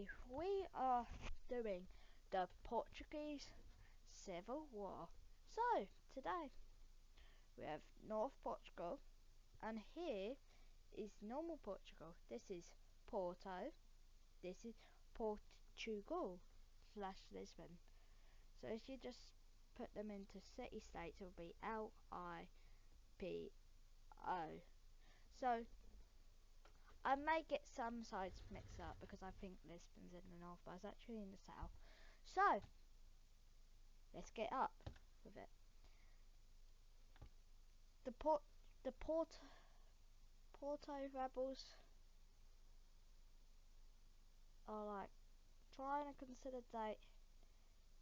today we are doing the Portuguese Civil War. So today we have North Portugal, and here is normal Portugal. This is Porto, this is Potugal / Lisbon. So if you just put them into city states, it will be LIPO. So I may get some sides mixed up because I think Lisbon's in the north, but it's actually in the south. So let's get up with it. The Porto rebels are like trying to consolidate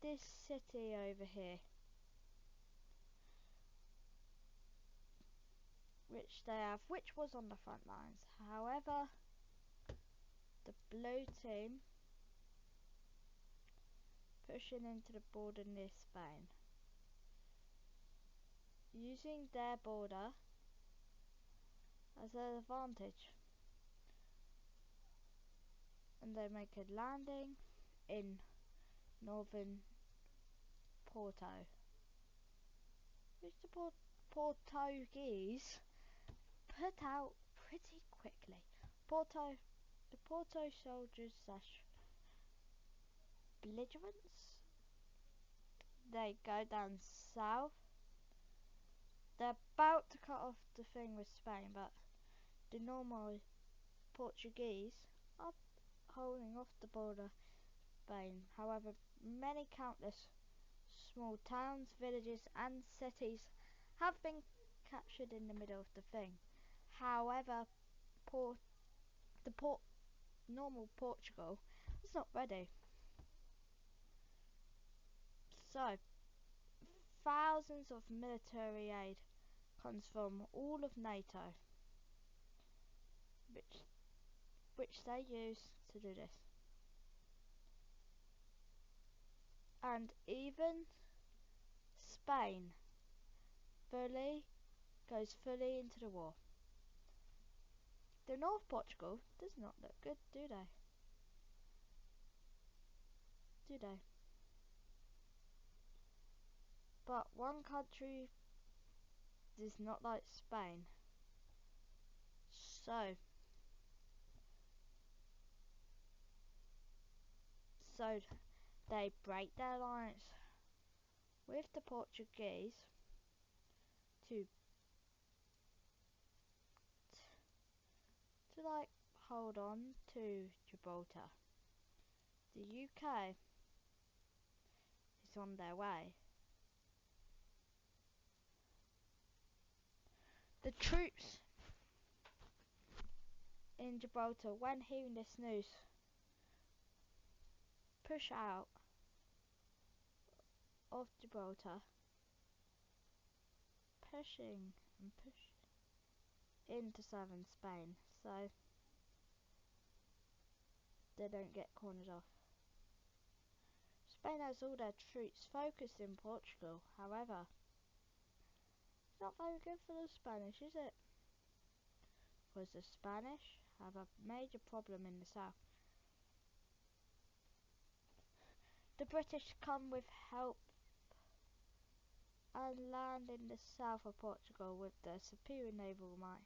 this city over here, which was on the front lines. However, the blue team pushing into the border near Spain, using their border as an advantage, and they make a landing in northern Porto, which the Portuguese put out pretty quickly. The Porto soldiers / belligerents, they go down south. They're about to cut off the thing with Spain, but the normal Portuguese are holding off the border Spain. However, many countless small towns, villages and cities have been captured in the middle of the thing. However, normal Portugal is not ready. So, thousands of military aid comes from all of NATO, which they use to do this. And even Spain goes fully into the war. The North Portugal does not look good, do they? But one country does not like Spain. So they break their alliance with the Portuguese to like hold on to Gibraltar. The UK is on their way. The troops in Gibraltar, when hearing this news, push out of Gibraltar, pushing into southern Spain, so they don't get cornered off. Spain has all their troops focused in Portugal. However, it's not very good for the Spanish, is it? Because the Spanish have a major problem in the south. The British come with help and land in the south of Portugal with their superior naval might,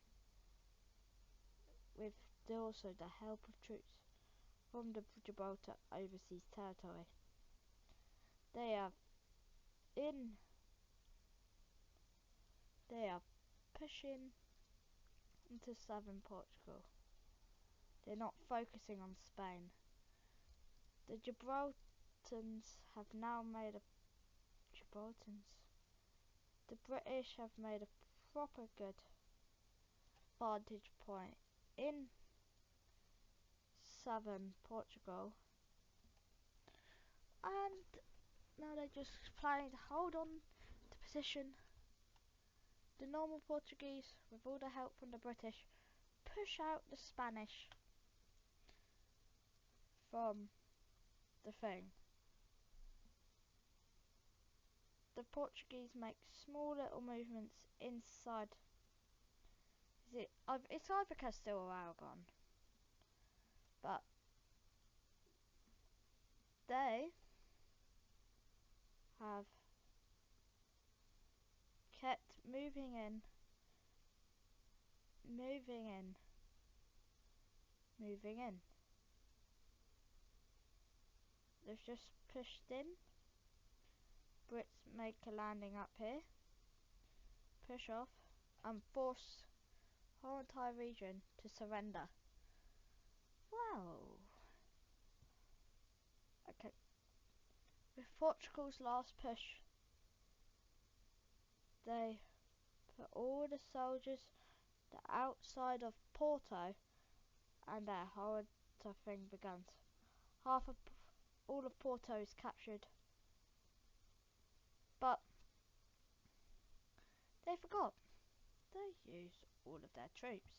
with also the help of troops from the Gibraltar overseas territory. They are pushing into southern Portugal. They're not focusing on Spain. The Gibraltarians have now made the British have made a proper good vantage point in southern Portugal, and now they're just planning to hold on to position. The normal Portuguese, with all the help from the British, push out the Spanish from the thing. The Portuguese make small little movements inside. It's either Castile or Aragon, but they have kept moving in, moving in, moving in. They've just pushed in. Brits make a landing up here, push off, and force the whole entire region to surrender. Wow. Okay. With Portugal's last push, they put all the soldiers to outside of Porto, and their whole thing begins. Half of all of Porto is captured, but they forgot. They used all of their troops,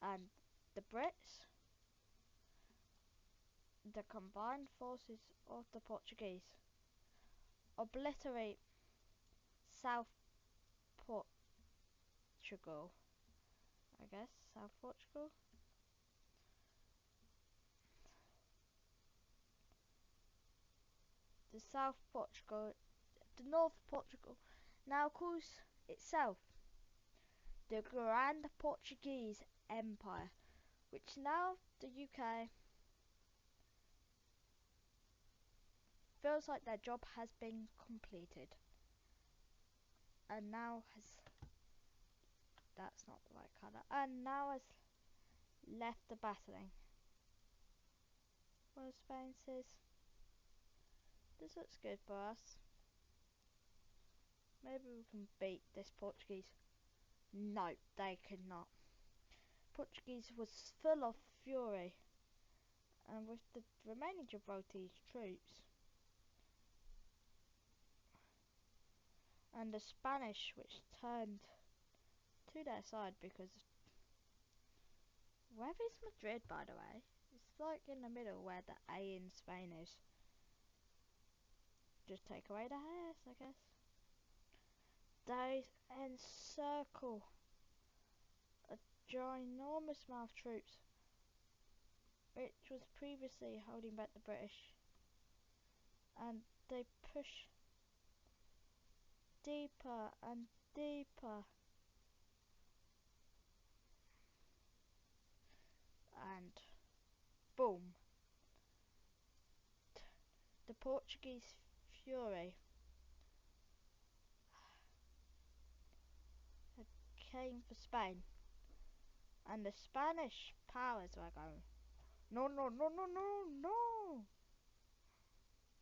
and the Brits, the combined forces of the Portuguese, obliterate South Portugal. I guess South Portugal. The South Portugal, the North Portugal, now calls itself the Grand Portuguese Empire, which now the UK feels like their job has been completed, and now has, that's not the right colour, and now has left the battling. Well, Spain says, this looks good for us. Maybe we can beat this Portuguese. No, they could not. Portuguese was full of fury, and with the remaining Gibraltar's troops, and the Spanish, which turned to their side because where is Madrid, by the way? It's like in the middle where the A in Spain is. Just take away the hairs, I guess. They encircle a ginormous amount of troops, which was previously holding back the British, and they push deeper and deeper, and boom, the Portuguese fury came for Spain, and the Spanish powers were going, no, no, no, no, no, no,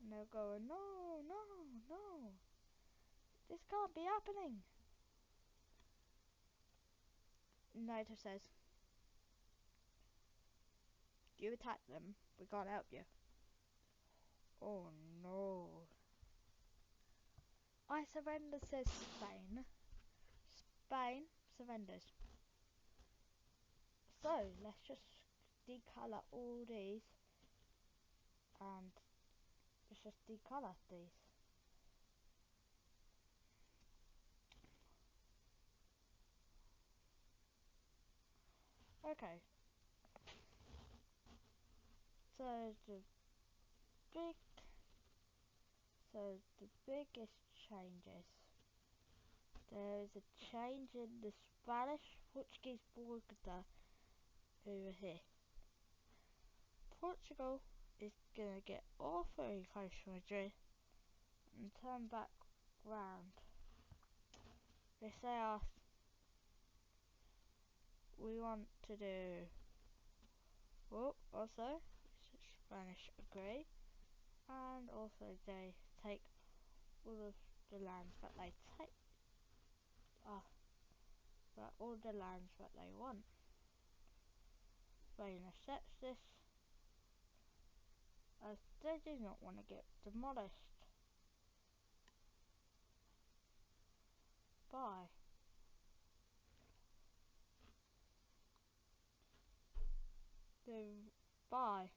and they're going, no, no, no, this can't be happening. NATO says, you attack them, we can't help you. Oh no. I surrender, says Spain. Spain surrenders. So let's just decolour all these, and let's just decolour these. Okay. So big the biggest changes. There is a change in the Spanish Portuguese border over here. Portugal is gonna get awfully close to Madrid and turn back round. If they ask, we want to do, well, also Spanish agree, and also they take all of the lands that they take, but all the lands that they want. Spain accepts this, as they do not want to get demolished by by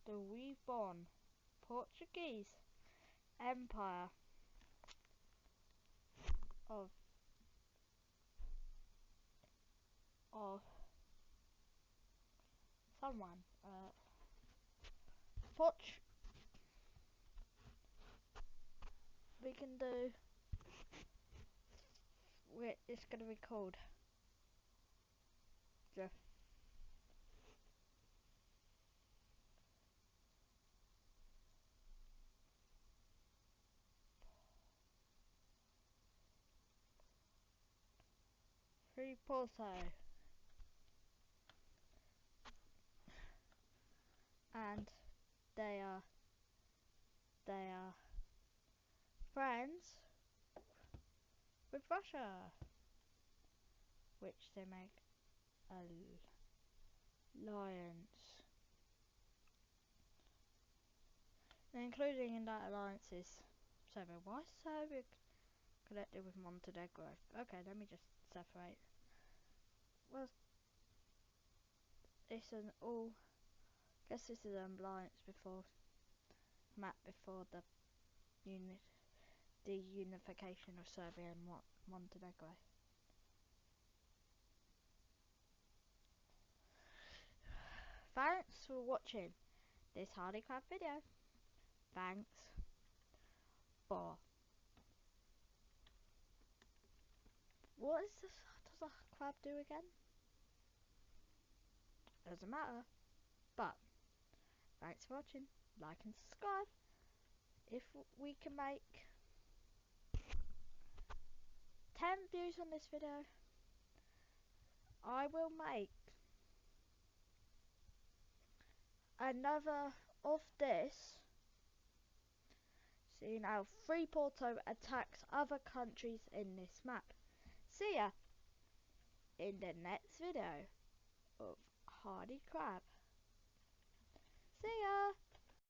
the reborn Portuguese Empire of someone. we can do. It's going to be called the Free Porto, and they are friends with Russia, which they make alliance. And including in that alliance is Serbia. Why is Serbia connected with Montenegro? Okay, let me just separate. Well, it's an all. Guess this is an alliance before map before the unification of Serbia and Montenegro. Thanks for watching this Hardy Crab video. Thanks. Bye. What is this? Does a crab do again? Doesn't matter. But thanks for watching. Like and subscribe. If we can make 10 views on this video, I will make another of this. See now, Free Porto attacks other countries in this map. See ya in the next video of Hardy Crab. See ya!